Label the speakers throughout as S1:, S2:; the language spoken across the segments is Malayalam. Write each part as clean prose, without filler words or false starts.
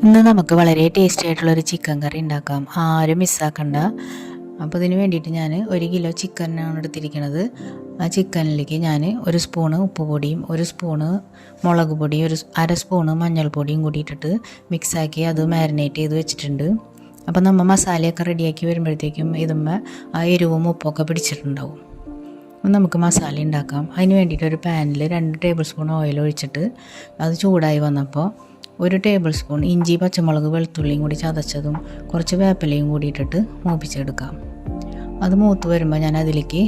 S1: ഇന്ന് നമുക്ക് വളരെ ടേസ്റ്റി ആയിട്ടുള്ളൊരു ചിക്കൻ കറി ഉണ്ടാക്കാം. ആരും മിസ്സാക്കണ്ട. അപ്പോൾ ഇതിന് വേണ്ടിയിട്ട് ഞാൻ 1 കിലോ ചിക്കനാണ് എടുത്തിരിക്കുന്നത്. ആ ചിക്കനിലേക്ക് ഞാൻ 1 സ്പൂണ് ഉപ്പുപൊടിയും 1 സ്പൂണ് മുളക് പൊടിയും 1/2 സ്പൂണ് മഞ്ഞൾപ്പൊടിയും കൂടി ഇട്ടിട്ട് മിക്സാക്കി അത് മാരിനേറ്റ് ചെയ്ത് വെച്ചിട്ടുണ്ട്. അപ്പോൾ നമ്മൾ മസാലയൊക്കെ റെഡിയാക്കി വരുമ്പോഴത്തേക്കും ഇതുമ്മേ ആ എരിവും ഉപ്പൊക്കെ പിടിച്ചിട്ടുണ്ടാവും. നമുക്ക് മസാല ഉണ്ടാക്കാം. അതിന് വേണ്ടിയിട്ട് ഒരു പാനിൽ 2 ടേബിൾ സ്പൂൺ ഓയിൽ ഒഴിച്ചിട്ട് അത് ചൂടായി വന്നപ്പോൾ 1 ടേബിൾ സ്പൂൺ ഇഞ്ചി, പച്ചമുളക്, വെളുത്തുള്ളിയും കൂടി ചതച്ചതും കുറച്ച് വേപ്പിലയും കൂടി ഇട്ടിട്ട് മൂപ്പിച്ചെടുക്കാം. അത് മൂത്ത് വരുമ്പോൾ ഞാൻ അതിലേക്ക്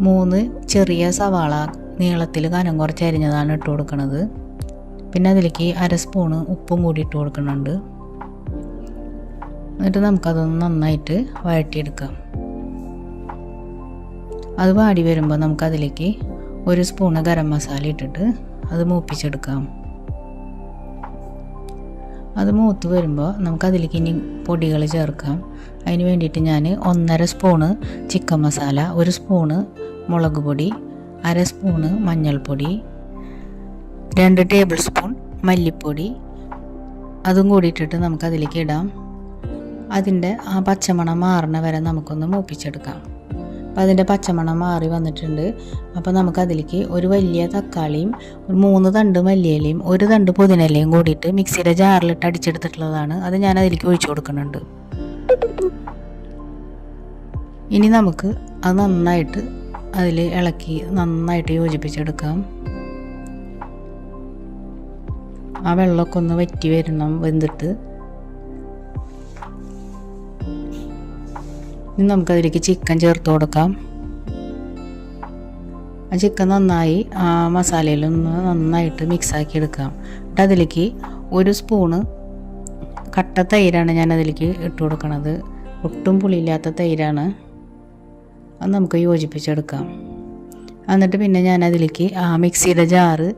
S1: 3 ചെറിയ സവാള നീളത്തിൽ കനം കുറച്ച് അരിഞ്ഞതാണ് ഇട്ട് കൊടുക്കുന്നത്. പിന്നെ അതിലേക്ക് 1/2 സ്പൂണ് ഉപ്പും കൂടി ഇട്ട് കൊടുക്കുന്നുണ്ട്. എന്നിട്ട് നമുക്കതൊന്ന് നന്നായിട്ട് വഴറ്റിയെടുക്കാം. അത് വാടി വരുമ്പോൾ നമുക്കതിലേക്ക് 1 സ്പൂണ് ഗരം മസാല ഇട്ടിട്ട് അത് മൂപ്പിച്ചെടുക്കാം. അത് മൂത്ത് വരുമ്പോൾ നമുക്കതിലേക്ക് ഇനി പൊടികൾ ചേർക്കാം. അതിന് വേണ്ടിയിട്ട് ഞാൻ 1.5 സ്പൂണ് ചിക്കൻ മസാല, 1 സ്പൂണ് മുളക് പൊടി, 1/2 സ്പൂണ് മഞ്ഞൾപ്പൊടി, 2 ടേബിൾ സ്പൂൺ മല്ലിപ്പൊടി അതും കൂടി ഇട്ടിട്ട് നമുക്കതിലേക്ക് ഇടാം. അതിൻ്റെ ആ പച്ചമണം മാറണ വരെ നമുക്കൊന്ന് മൂപ്പിച്ചെടുക്കാം. അപ്പോൾ അതിൻ്റെ പച്ചമണം മാറി വന്നിട്ടുണ്ട്. അപ്പോൾ നമുക്കതിലേക്ക് ഒരു വലിയ തക്കാളിയും 3 തണ്ട് മല്ലിയിലയും 1 തണ്ട് പുതിനയിലയും കൂടിയിട്ട് മിക്സിയുടെ ജാറിലിട്ട് അടിച്ചെടുത്തിട്ടുള്ളതാണ്. അത് ഞാൻ അതിലേക്ക് ഒഴിച്ചു കൊടുക്കുന്നുണ്ട്. ഇനി നമുക്ക് അത് നന്നായിട്ട് അതിൽ ഇളക്കി നന്നായിട്ട് യോജിപ്പിച്ചെടുക്കാം. ആ വെള്ളമൊക്കെ ഒന്ന് വറ്റി വരണം വെന്തിട്ട്. ഇനി നമുക്കതിലേക്ക് ചിക്കൻ ചേർത്ത് കൊടുക്കാം. ആ ചിക്കൻ നന്നായി ആ മസാലയിലൊന്ന് നന്നായിട്ട് മിക്സാക്കി എടുക്കാം. എന്നിട്ട് അതിലേക്ക് 1 സ്പൂണ് കട്ട തൈരാണ് ഞാൻ അതിലേക്ക് ഇട്ട് കൊടുക്കുന്നത്. ഒട്ടും പുളിയില്ലാത്ത തൈരാണ്. അത് നമുക്ക് യോജിപ്പിച്ചെടുക്കാം. എന്നിട്ട് പിന്നെ ഞാൻ അതിലേക്ക് ആ മിക്സിയുടെ ജാറ്,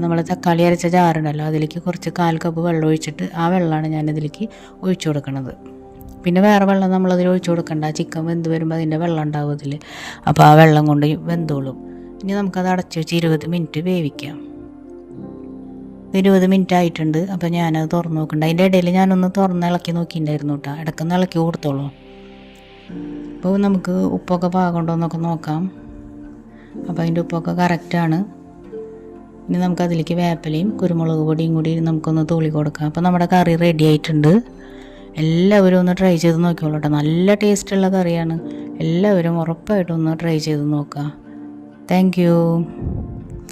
S1: നമ്മൾ തക്കാളി അരച്ച ജാറുണ്ടല്ലോ, അതിലേക്ക് കുറച്ച് 1/4 കപ്പ് വെള്ളം ഒഴിച്ചിട്ട് ആ വെള്ളമാണ് ഞാനതിലേക്ക് ഒഴിച്ചു കൊടുക്കുന്നത്. പിന്നെ വേറെ വെള്ളം നമ്മളതിൽ ഒഴിച്ചു കൊടുക്കണ്ട. ചിക്കൻ വെന്ത് വരുമ്പോൾ അതിൻ്റെ വെള്ളം ഉണ്ടാവും അതിൽ. അപ്പോൾ ആ വെള്ളം കൊണ്ട് വെന്തോളും. ഇനി നമുക്കത് അടച്ച് വെച്ച് 20 മിനിറ്റ് വേവിക്കാം. 20 മിനിറ്റ് ആയിട്ടുണ്ട്. അപ്പോൾ ഞാനത് തുറന്ന് നോക്കുന്നുണ്ട്. അതിൻ്റെ ഇടയിൽ ഞാനൊന്ന് തുറന്ന് ഇളക്കി നോക്കിയിട്ടുണ്ടായിരുന്നു കേട്ടോ. ഇടയ്ക്കൊന്ന് ഇളക്കി കൊടുത്തോളൂ. അപ്പോൾ നമുക്ക് ഉപ്പൊക്കെ പാകമുണ്ടോ എന്നൊക്കെ നോക്കാം. അപ്പോൾ അതിൻ്റെ ഉപ്പൊക്കെ കറക്റ്റാണ്. ഇനി നമുക്കതിലേക്ക് വേപ്പിലയും കുരുമുളക് പൊടിയും കൂടി നമുക്കൊന്ന് തൂളി കൊടുക്കാം. അപ്പോൾ നമ്മുടെ കറി റെഡി ആയിട്ടുണ്ട്. എല്ലാവരും ഒന്ന് ട്രൈ ചെയ്ത് നോക്കിയോളൂ കേട്ടോ. നല്ല ടേസ്റ്റുള്ള കറിയാണ്. എല്ലാവരും ഉറപ്പായിട്ടും ഒന്ന് ട്രൈ ചെയ്ത് നോക്കുക. Thank you.